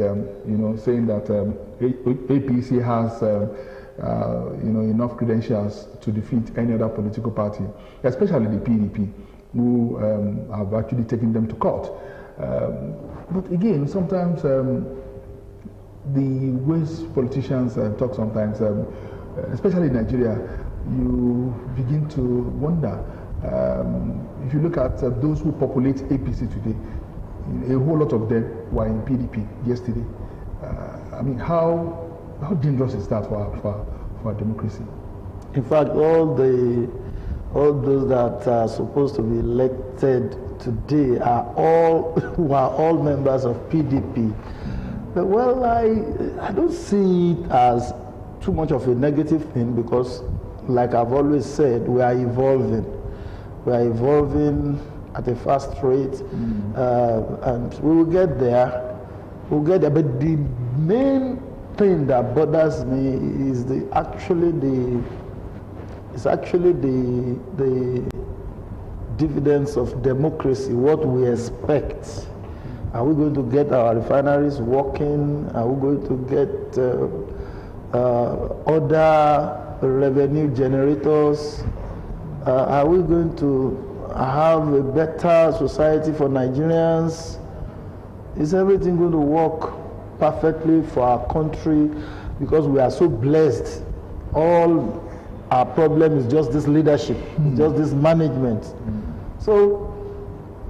and saying that APC has enough credentials to defeat any other political party, especially the PDP, who have actually taken them to court. But again, sometimes the ways politicians talk sometimes, especially in Nigeria, you begin to wonder. If you look at those who populate APC today, a whole lot of them were in PDP yesterday. I mean, how dangerous is that for our democracy? In fact, all those that are supposed to be elected today were all members of PDP. But, well, I don't see it as too much of a negative thing, because, like I've always said, we are evolving. We are evolving at a fast rate, and we will get there. We'll get there. But the main thing that bothers me is actually the dividends of democracy, what we expect. Are we going to get our refineries working? Are we going to get other revenue generators? Are we going to have a better society for Nigerians? Is everything going to work perfectly for our country? Because we are so blessed. All our problem is just this leadership, just this management. So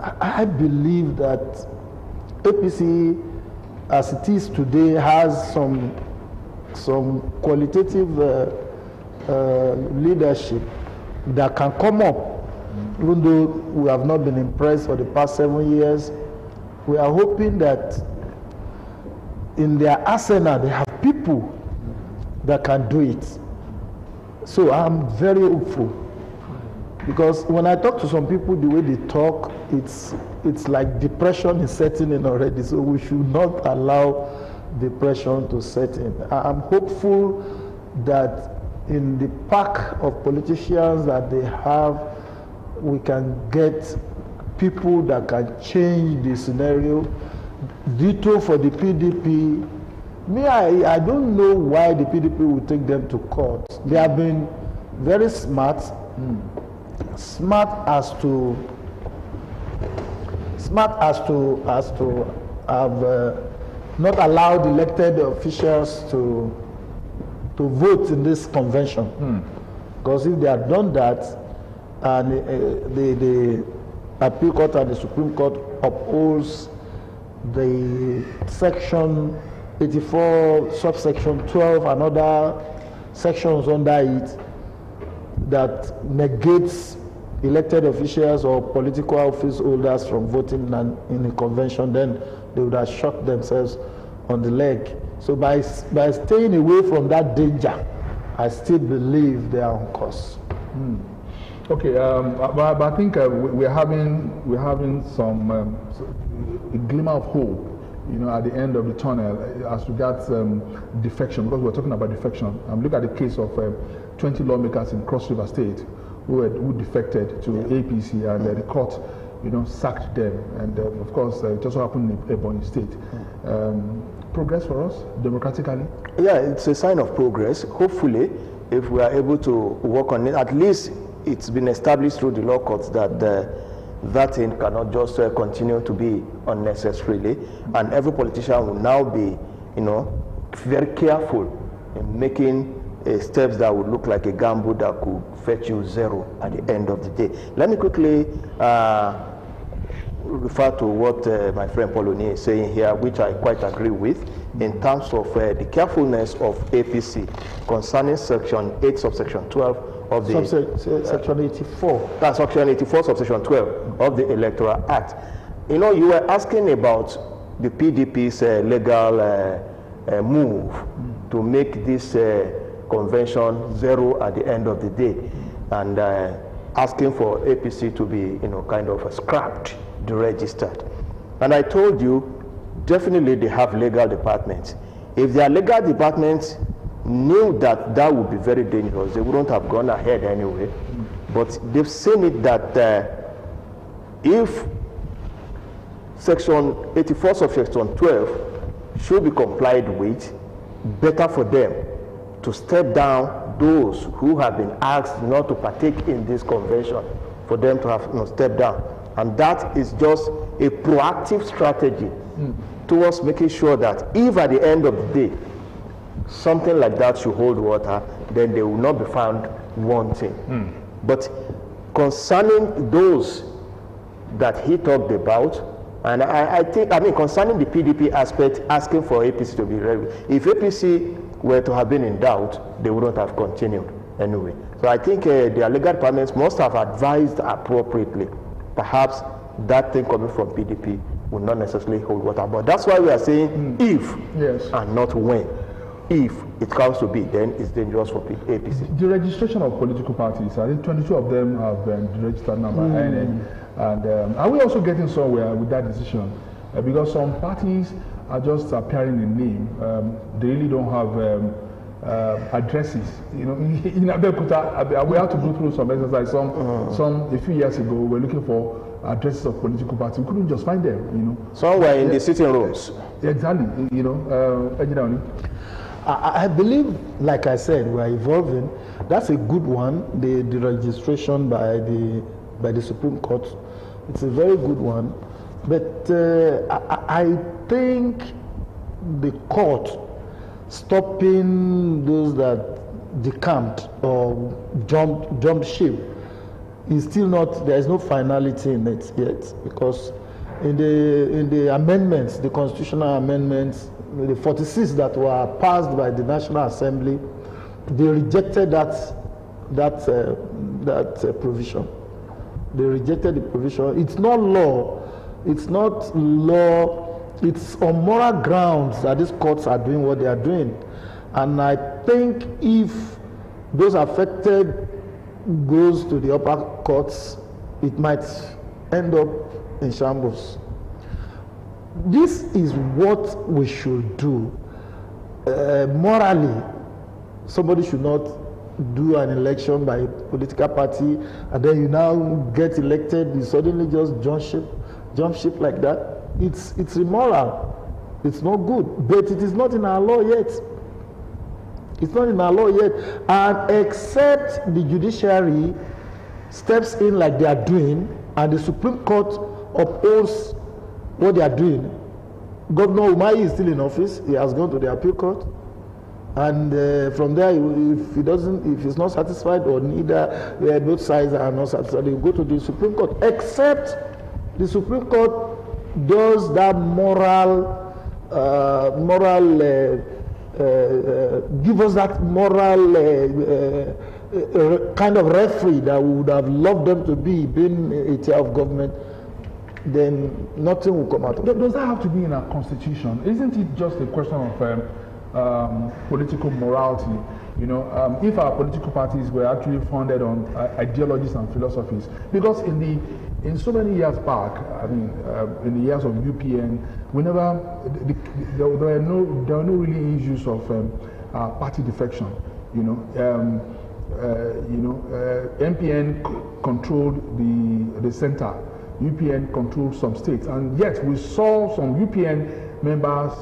I believe that APC, as it is today, has some qualitative leadership that can come up. Even though we have not been impressed for the past 7 years, we are hoping that in their arsenal they have people that can do it. So I'm very hopeful, because when I talk to some people, the way they talk, it's like depression is setting in already. So we should not allow depression to set in. I'm hopeful that in the pack of politicians that they have, we can get people that can change the scenario. Ditto for the PDP. I don't know why the PDP will take them to court. They have been very smart as to have not allowed elected officials to vote in this convention. Because if they had done that, and the Abeokuta and the Supreme Court upholds the section 84, subsection 12, and other sections under it that negates elected officials or political office holders from voting in a convention, then they would have shot themselves on the leg. So by staying away from that danger, I still believe they are on course. Okay, but I think we're having some a glimmer of hope, at the end of the tunnel as regards defection, because we're talking about defection. Look at the case of 20 lawmakers in Cross River State who defected to APC, and the court, sacked them. And of course, it also happened in Ebonyi State. Progress for us democratically? Yeah, it's a sign of progress. Hopefully, if we are able to work on it, at least it's been established through the law courts that that thing cannot just continue to be unnecessarily, and every politician will now be, very careful in making steps that would look like a gamble that could fetch you zero at the end of the day. Let me quickly refer to what my friend Poloni is saying here, which I quite agree with, in terms of the carefulness of APC concerning section 8, subsection 12 of the section 84. That's section 84, subsection 12 of the Electoral Act. You were asking about the PDP's legal move to make this convention zero at the end of the day, and asking for APC to be, kind of scrapped, deregistered. And I told you, definitely they have legal departments. If their legal departments knew that that would be very dangerous, they wouldn't have gone ahead anyway. But they've seen it that if section 84 subsection 12 should be complied with. Better for them to step down those who have been asked not to partake in this convention, for them to have stepped down. And that is just a proactive strategy towards making sure that if at the end of the day something like that should hold water, then they will not be found wanting. But concerning those that he talked about, and I mean concerning the PDP aspect, asking for APC to be ready, if APC were to have been in doubt, they wouldn't have continued anyway. So I think their legal departments must have advised appropriately. Perhaps that thing coming from PDP will not necessarily hold water. But that's why we are saying if and not when. If it comes to be, then it's dangerous for APC. The registration of political parties, I think 22 of them have been registered now by INEC. And are we also getting somewhere with that decision? Because some parties are just appearing in name. They really don't have addresses. You know, in Abeokuta, we had to go through some exercise. Some a few years ago, we were looking for addresses of political parties. We couldn't just find them. You know, some were in the sitting rooms. Exactly. You know, I believe, like I said, we are evolving. That's a good one. The registration by the Supreme Court, it's a very good one. But I think the court stopping those that decamped or jumped ship is still not. There is no finality in it yet, because in the amendments, the constitutional amendments, the 46 that were passed by the National Assembly, they rejected that provision. They rejected the provision. It's not law. It's not law. It's on moral grounds that these courts are doing what they are doing. And I think if those affected goes to the upper courts, it might end up in shambles. This is what we should do. Morally, somebody should not do an election by a political party, and then you now get elected, you suddenly just jump ship like that. It's immoral. It's not good. But it is not in our law yet. It's not in our law yet. And except the judiciary steps in like they are doing, and the Supreme Court upholds what they are doing. Governor Umahi is still in office. He has gone to the appeal court, and from there, if he's not satisfied, or neither both sides are not satisfied, they go to the Supreme Court. Except the Supreme Court does that give us that moral kind of referee that we would have loved them to be, being a tier of government, then nothing will come out of it. Does that have to be in our constitution? Isn't it just a question of political morality? You know, if our political parties were actually founded on ideologies and philosophies, because in so many years back, I mean, in the years of UPN, there were no really issues of party defection. MPN controlled the center. UPN controlled some states, and yet we saw some UPN members,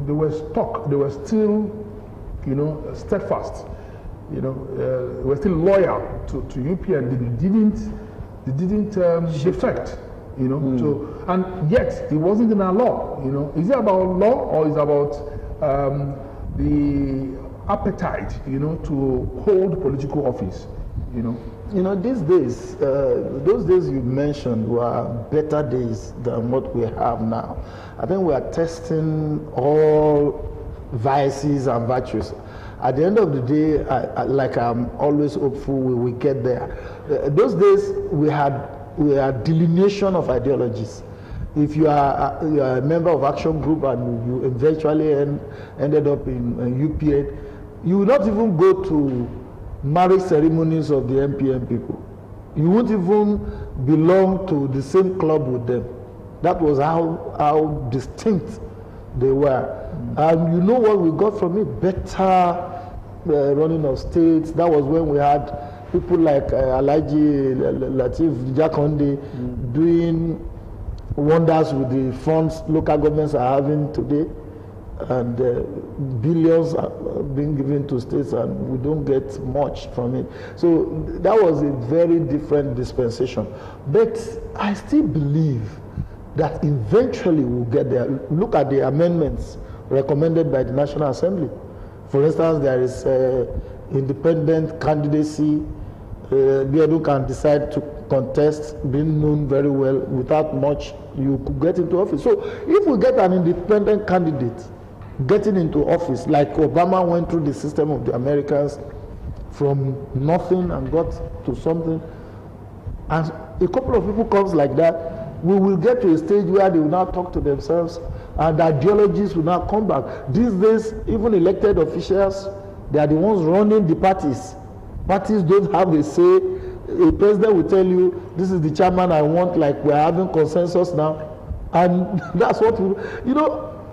they were stuck, they were still, steadfast, they were still loyal to UPN. They didn't defect, So, and yet it wasn't in our law. Is it about law, or is it about the appetite, to hold political office, these days, those days you mentioned were better days than what we have now. I think we are testing all vices and virtues. At the end of the day, like I'm always hopeful we will get there. Those days we had delineation of ideologies. If you are a member of Action Group and you eventually ended up in UPN, you will not even go to marriage ceremonies of the MPN people. You won't even belong to the same club with them. That was how distinct they were. And you know what we got from it? Better running of states. That was when we had people like Alhaji Lateef Jakonde doing wonders with the funds local governments are having today. and billions are being given to states, and we don't get much from it. So that was a very different dispensation. But I still believe that eventually we'll get there. Look at the amendments recommended by the National Assembly. For instance, there is independent candidacy. Abeokuta can decide to contest, being known very well, without much, you could get into office. So if we get an independent candidate getting into office, like Obama went through the system of the Americans from nothing and got to something, and a couple of people comes like that, we will get to a stage where they will now talk to themselves and the ideologies will now come back. These days, even elected officials, they are the ones running the parties. Parties don't have a say. A president will tell you, this is the chairman I want, like we're having consensus now. And that's what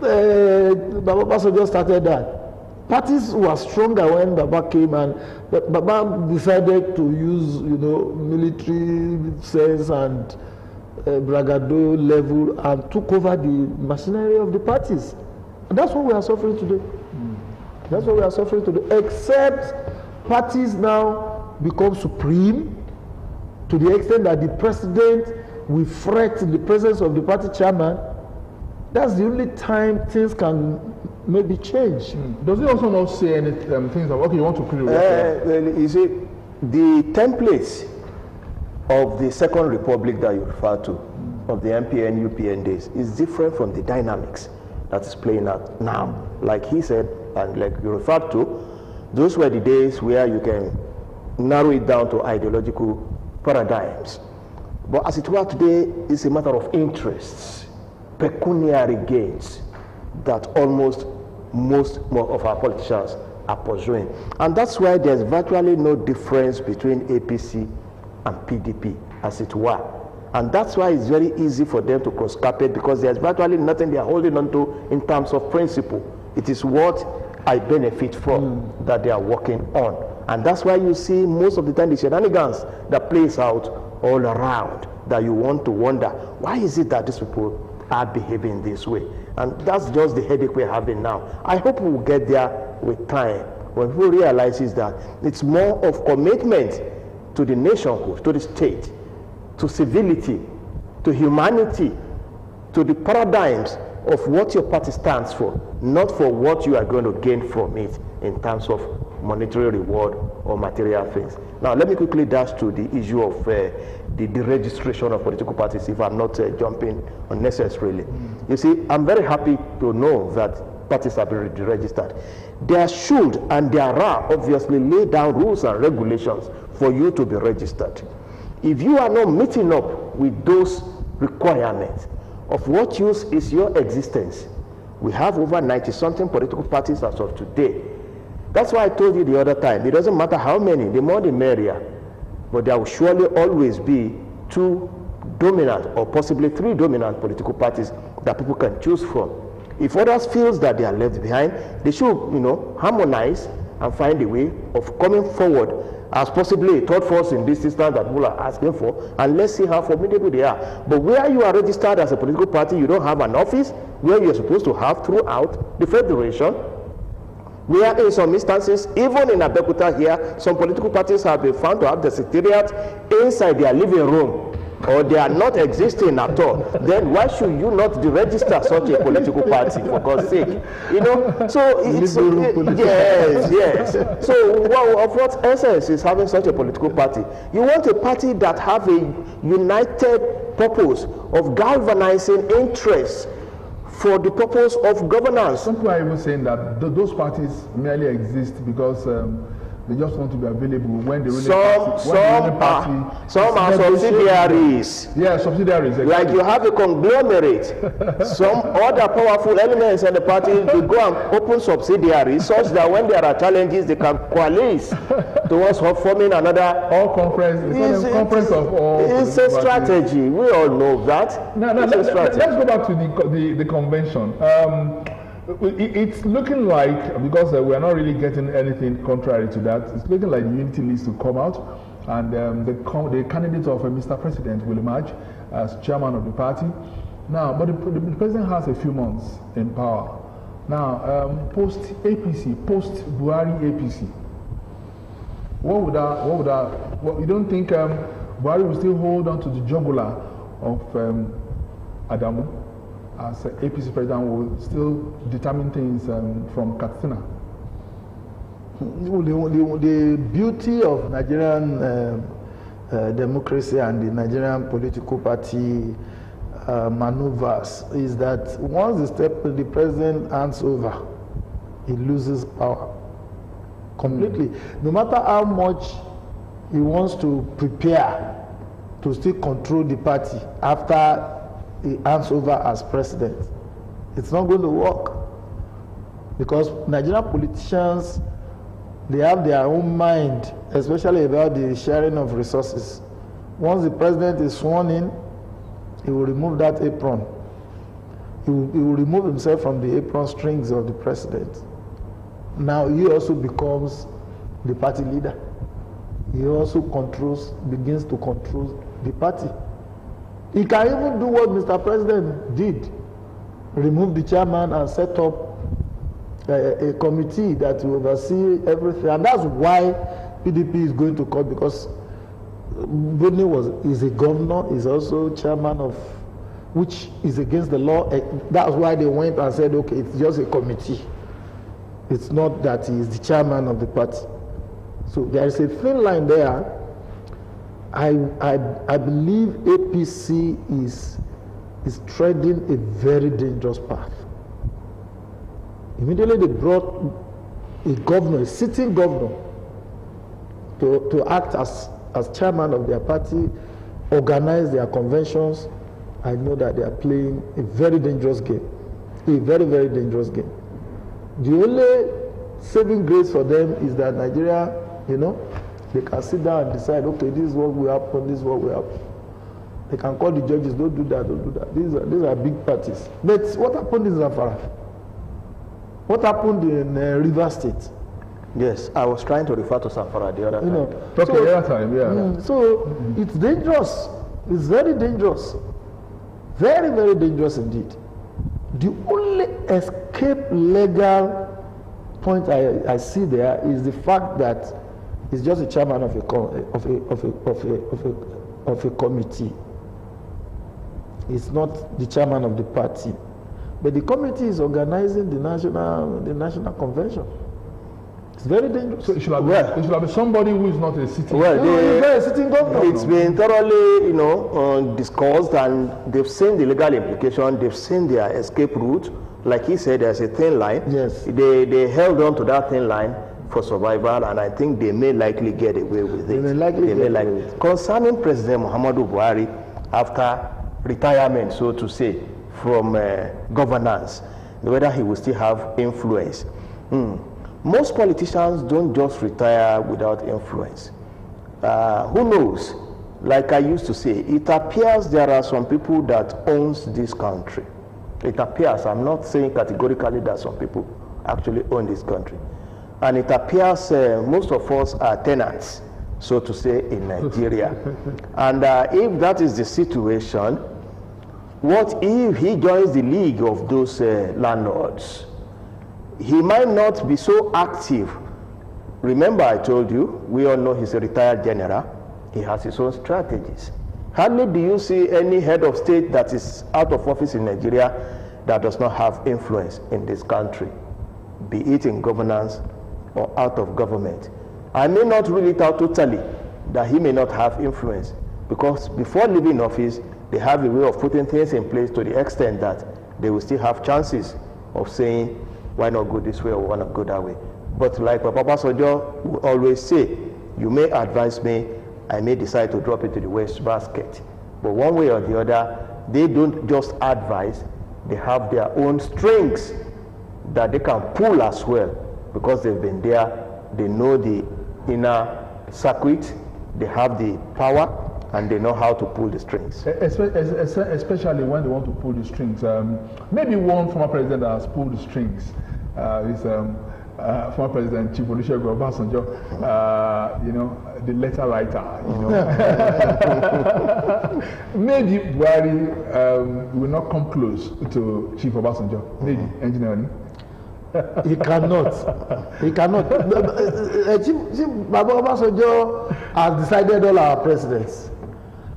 Baba Basso just started that. Parties were stronger when Baba came, and Baba decided to use, military sense and brigado level, and took over the machinery of the parties. And that's what we are suffering today. That's what we are suffering today. Except parties now become supreme to the extent that the president will threat in the presence of the party chairman. That's the only time things can maybe change. Does he also not say any things of, okay, you want to create? You see, the templates of the Second Republic that you refer to, of the MPN, UPN days, is different from the dynamics that is playing out now. Like he said, and like you referred to, those were the days where you can narrow it down to ideological paradigms. But as it were today, it's a matter of interests, pecuniary gains that almost most of our politicians are pursuing. And that's why there's virtually no difference between APC and PDP, as it were. And that's why it's very easy for them to cross carpet, because there's virtually nothing they're holding on to in terms of principle. It is what I benefit from that they are working on. And that's why you see most of the time the shenanigans that plays out all around, that you want to wonder, why is it that these people are behaving this way? And that's just the headache we're having now. I hope we'll get there with time, when people realizes that it's more of commitment to the nationhood, to the state, to civility, to humanity, to the paradigms of what your party stands for, not for what you are going to gain from it in terms of monetary reward or material things. Now, let me quickly dash to the issue of the deregistration of political parties, if I'm not jumping unnecessarily. You see, I'm very happy to know that parties have been deregistered. There should and there are obviously laid down rules and regulations for you to be registered. If you are not meeting up with those requirements, of what use is your existence? We have over 90-something political parties as of today. That's why I told you the other time, it doesn't matter how many, the more the merrier. But there will surely always be 2 dominant or possibly 3 dominant political parties that people can choose from. If others feel that they are left behind, they should, harmonize and find a way of coming forward as possibly a third force in this system that people are asking for, and let's see how formidable they are. But where you are registered as a political party, you don't have an office where you're supposed to have throughout the federation, where in some instances, even in Abeokuta here, some political parties have been found to have the secretariat inside their living room, or they are not existing at all. Then why should you not deregister such a political party, for God's sake? So it's yes. So of what essence is having such a political party? You want a party that have a united purpose of galvanizing interests for the purpose of governance. Some people are even saying that those parties merely exist because they just want to be available when the ruling party. Some are subsidiaries. Yeah, subsidiaries. Exactly. Like you have a conglomerate. Some other powerful elements in the party to go and open subsidiaries such that when there are challenges, they can coalesce towards forming another. All conference. It's a conference of all. It's a strategy. We all know that. Let's go back to the convention. It's looking like, because we're not really getting anything contrary to that, it's looking like the unity list to come out, and the candidate of Mr. President will emerge as chairman of the party. Now, but the president has a few months in power. Now, post APC, post Buhari APC. You don't think Buhari will still hold on to the jugular of Adamu as APC president, will still determine things from Katsina? The beauty of Nigerian democracy and the Nigerian political party maneuvers is that once the president hands over, he loses power completely. No matter how much he wants to prepare to still control the party after he hands over as president, it's not going to work, because Nigerian politicians, they have their own mind, especially about the sharing of resources. Once the president is sworn in, he will remove that apron. He will remove himself from the apron strings of the president. Now he also becomes the party leader. He also begins to control the party. He can even do what Mr. President did, remove the chairman and set up a committee that will oversee everything. And that's why PDP is going to court, because Bodney is a governor, is also chairman of, which is against the law. That's why they went and said, okay, it's just a committee. It's not that he is the chairman of the party. So there is a thin line there. I believe APC is treading a very dangerous path. Immediately they brought a governor, a sitting governor, to act as chairman of their party, organize their conventions. I know that they are playing a very dangerous game, a very, very dangerous game. The only saving grace for them is that Nigeria, they can sit down and decide, okay, this is what will happen, this is what will happen. They can call the judges, don't do that, don't do that. These are big parties. But what happened in Zamfara? What happened in Rivers State? Yes, I was trying to refer to Zamfara the other time. So it's dangerous. It's very dangerous. Very, very dangerous indeed. The only escape legal point I see there is the fact that he's just a chairman of a committee. He's not the chairman of the party, but the committee is organizing the national convention. It's very dangerous. So it should have been somebody who is not a sitting. A sitting governor. It's been thoroughly, discussed, and they've seen the legal implication. They've seen their escape route. Like he said, there's a thin line. Yes. They held on to that thin line for survival, and I think they may likely get away with it. Concerning President Muhammadu Buhari, after retirement, so to say, from governance, whether he will still have influence. Most politicians don't just retire without influence. Who knows? Like I used to say, it appears there are some people that owns this country. It appears, I'm not saying categorically that some people actually own this country. And it appears most of us are tenants, so to say, in Nigeria. And if that is the situation, what if he joins the league of those landlords? He might not be so active. Remember, I told you, we all know he's a retired general. He has his own strategies. Hardly do you see any head of state that is out of office in Nigeria that does not have influence in this country, be it in governance or out of government. I may not rule it out totally that he may not have influence, because before leaving office, they have a way of putting things in place to the extent that they will still have chances of saying, why not go this way or why not go that way. But like Papa Sojo will always say, you may advise me, I may decide to drop it to the waste basket. But one way or the other, they don't just advise, they have their own strings that they can pull as well, because they've been there, they know the inner circuit, they have the power, and they know how to pull the strings. Especially when they want to pull the strings. Maybe one former president that has pulled the strings is former President Chief Olusegun Obasanjo, the letter writer. Maybe Buhari will not come close to Chief Obasanjo. Maybe, engineering. He cannot. He cannot. Chief Baba Obasanjo has decided all our presidents.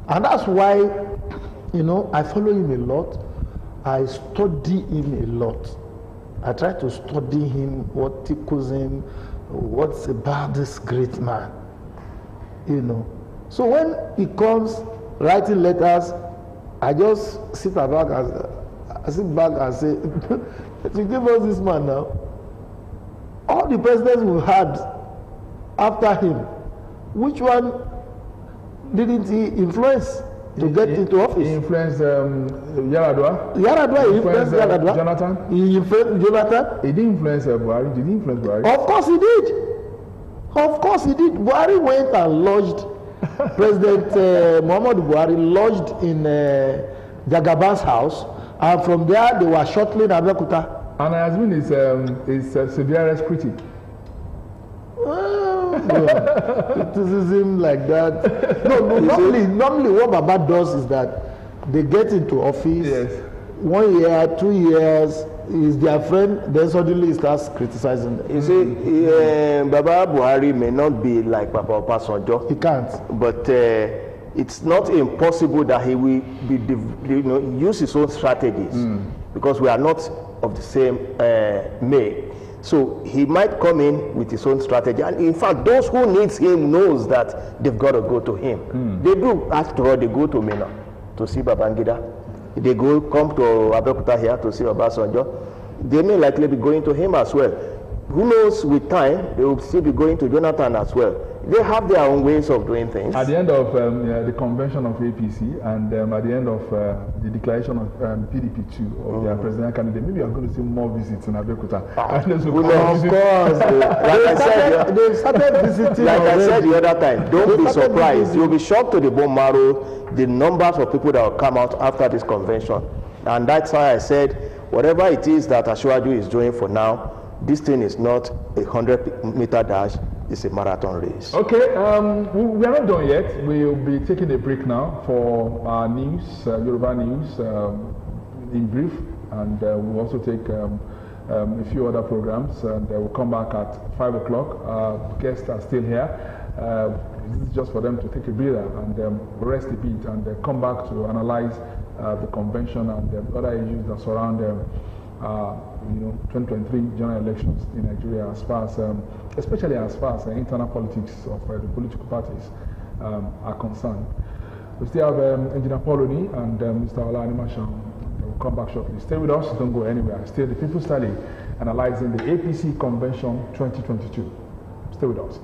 And that's why, I follow him a lot. I study him a lot. I try to study him, what tickles him, what's about this great man. So when he comes writing letters, I just sit back and say, to give us this man now. All the presidents we've had after him, which one didn't he influence to get into office? He influenced Yaradua. He influenced Yaradua. Jonathan. He influenced Jonathan. He didn't influence Buhari. Did he influence Buhari? Of course he did. Of course he did. Buhari went and lodged, President Muhammadu Buhari lodged in Jagaban's house, and from there they were shuttling Abeokuta. And has been his severest critic. Criticism like that. No, normally what Baba does is that they get into office. Yes. 1 year, 2 years, is their friend, then suddenly he starts criticizing them. You see, Baba Buhari may not be like Papa Obasanjo. He can't. But it's not impossible that he will use his own strategies because we are not of the same make. So he might come in with his own strategy, and in fact, those who needs him knows that they've got to go to him. They do. After all, they go to Mina to see Babangida. They come to Abeokuta here to see Obasanjo. They may likely be going to him as well. Who knows? With time, they will still be going to Jonathan as well. They have their own ways of doing things. At the end of the convention of APC and at the end of the declaration of PDP2 of their presidential candidate, maybe you're going to see more visits in Abeokuta. Of course. They started visiting. Like I said the other time, don't be surprised. You'll be shocked to the bone marrow the numbers of people that will come out after this convention. And that's why I said, whatever it is that Asiwaju is doing for now, this thing is not a 100-meter dash, it's a marathon race. Okay, we are not done yet. We'll be taking a break now for our news, Yoruba news, in brief, and we'll also take a few other programs, and we'll come back at 5 o'clock. Guests are still here. This is just for them to take a breather and rest a bit, and come back to analyze the convention and the other issues that surround 2023 general elections in Nigeria, as far as, especially as far as internal politics of the political parties are concerned. We still have Engineer Pauloni and Mr. Ola Animashan. We'll come back shortly. Stay with us, don't go anywhere. Still the People's Tally analyzing the APC Convention 2022. Stay with us.